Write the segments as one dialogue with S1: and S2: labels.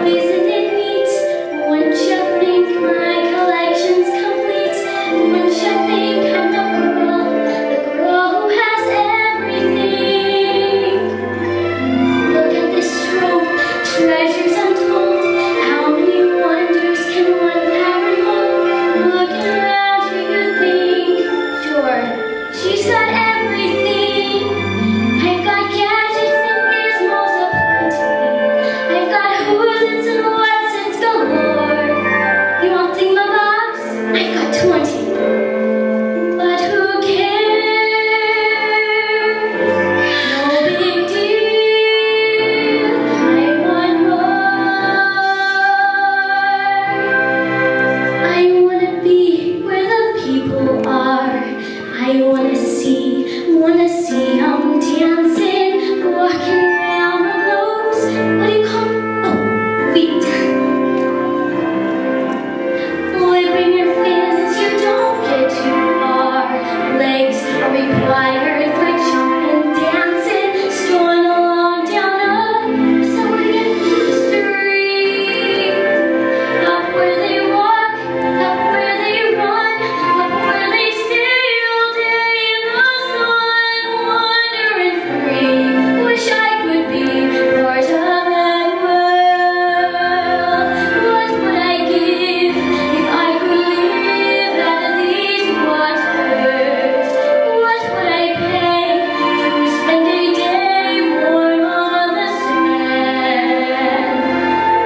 S1: isn't it neat? Wouldn't you think my collection's complete? Wouldn't you think I'm the girl who has everything? Look at this trove, treasures untold. How many wonders can one parent hold? Looking around you, you'd think, sure, she's got everything. I've got gadgets and gizmos aplenty. I've got who's-its and what's-its galore. You want thingamabobs? I've got 20. But who cares? No big deal. I want more. I wanna be where the people are. I wanna see them dancing, walking around on those, what do you call them? Oh, feet. Boy, bring your fins, you don't get too far. Legs are required for jumping, dancing, strolling along down a subway street. Up where they walk, up where they run, up where they stay all day in the sun, wandering free. Wish I could be part of that world. What would I give if I could live out of these waters? What would I pay to spend a day warm on the sand?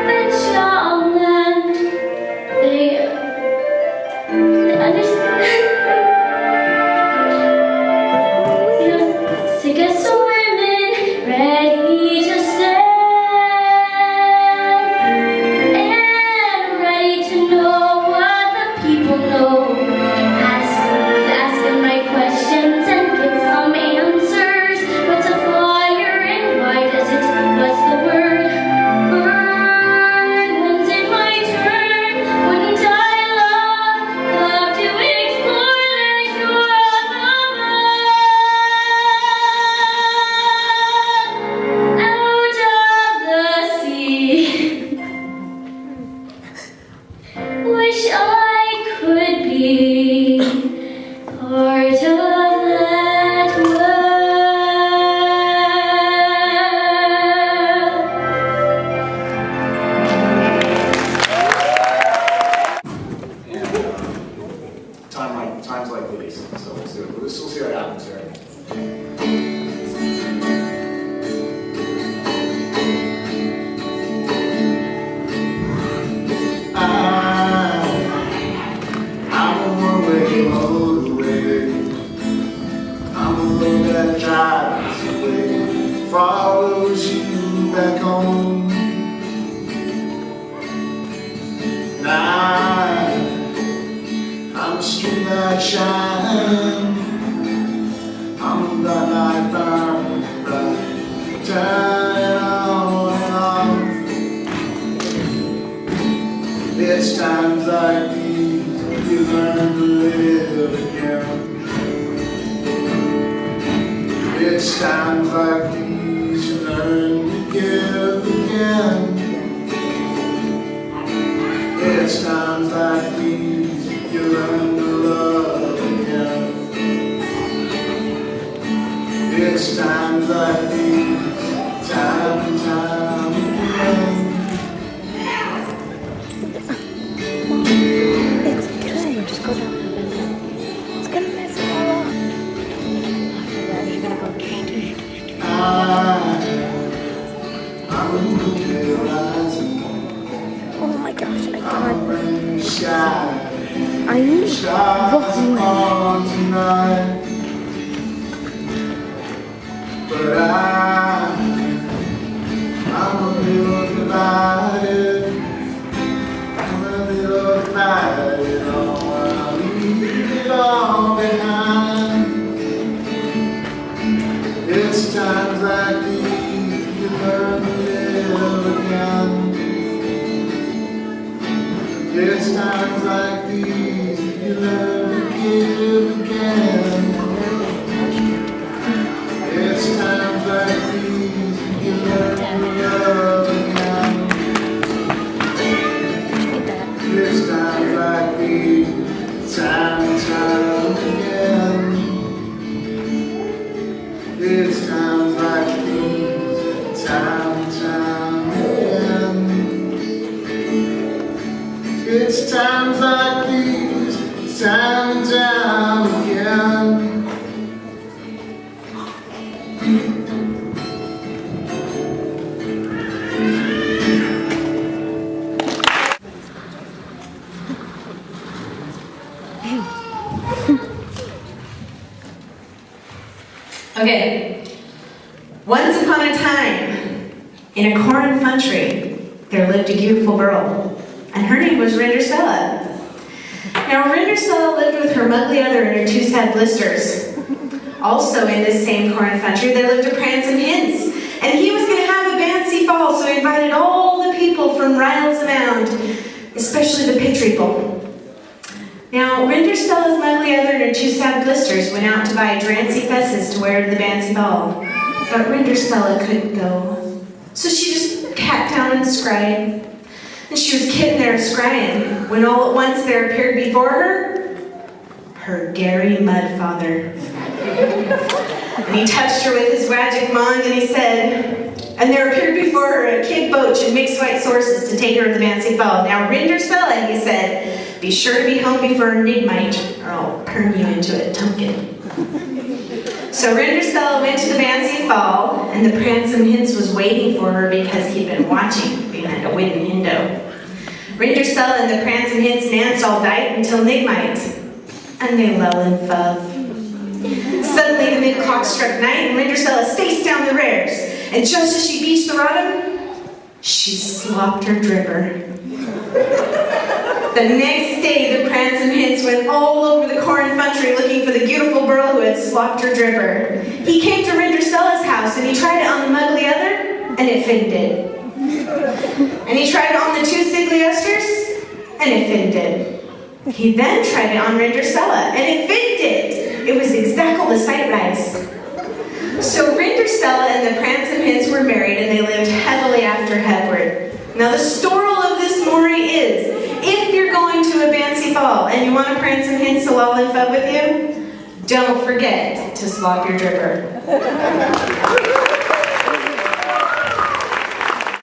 S1: Bet y'all land, they understand. Sick of swimming, ready to stand, and ready to know what the people know. Asking my questions and get some answers. What's a fire and why does it? What's the word? Burn. When's it my turn? Wouldn't I love to explore the shore of the out of the sea? Wish I could be part of that world.
S2: Times like these, so we'll see what happens here. I'm the one where you hold away. I'm the one that drives away, follows you back home. Now I'm a street light shine. I'm a bright light burn, bright, turn it on and off. It's times like these you learn to live again. It's times like these you learn to give again. It's times like these you learn to love again. It's times like these, time and time again.
S3: It's good. Just go down the window. It's gonna mess it all up. After that, you're gonna go to
S2: I'm a movie rising.
S3: Oh my gosh, I
S2: I'm a
S3: can't.
S2: rainy sky.
S3: I need
S2: Stars on tonight. But I'm a little divided. I'm a little divided. Oh, I'll leave it all behind. It's times like these you learn to live again. It's times like these you learn to give again. It's times like these you learn to love again. It's times like these, time and time again.
S4: Okay. Once upon a time, in a corn country, there lived a beautiful girl, and her name was Rinderstella. Now, Rinderstella lived with her muggly other and her two sad blisters. Also in this same corn country, there lived a Prancing Hints, and he was going to have a fancy fall, so he invited all the people from Riles around, especially the pig people. Now, Rinderstella's muggly other and her two sad blisters went out to buy drancy fesses to wear to the fancy ball, but Rinderstella couldn't go. So she just sat down and scryed. And she was kidding there scrying, when all at once there appeared before her Gary Mudfather. And he touched her with his magic wand and he said, and there appeared before her a kid boach and mixed white sources to take her to the fancy ball. Now, Rinderstella, he said, be sure to be home before midnight, or I'll turn you into a tumpkin. So Rinderstella went to the fancy ball, and the Prancing Hints was waiting for her because he'd been watching behind a wooden window. Rinderstella and the Prancing Hints danced all night until midnight, and they lull in fub. Suddenly the mid-clock struck night, and Rinderstella staced down the rares, and just as she beached the rottum, she slopped her dripper. The next day, the Prancing Hints went all over the corn country looking for the beautiful girl who had slopped her dripper. He came to Rinderstella's house, and he tried it on the muggly other, and it fitted. And he tried it on the two sickly oysters, and it fitted. He then tried it on Rinderstella, and it fitted. It was exactly the sight rice. So Rinderstella and the Prancing Hints were married, and they lived heavily after Hedward. Now the story of this story is, if you're going to a fancy ball and you want a Prancing Hints to lull in fub with you, don't forget to slop your dripper.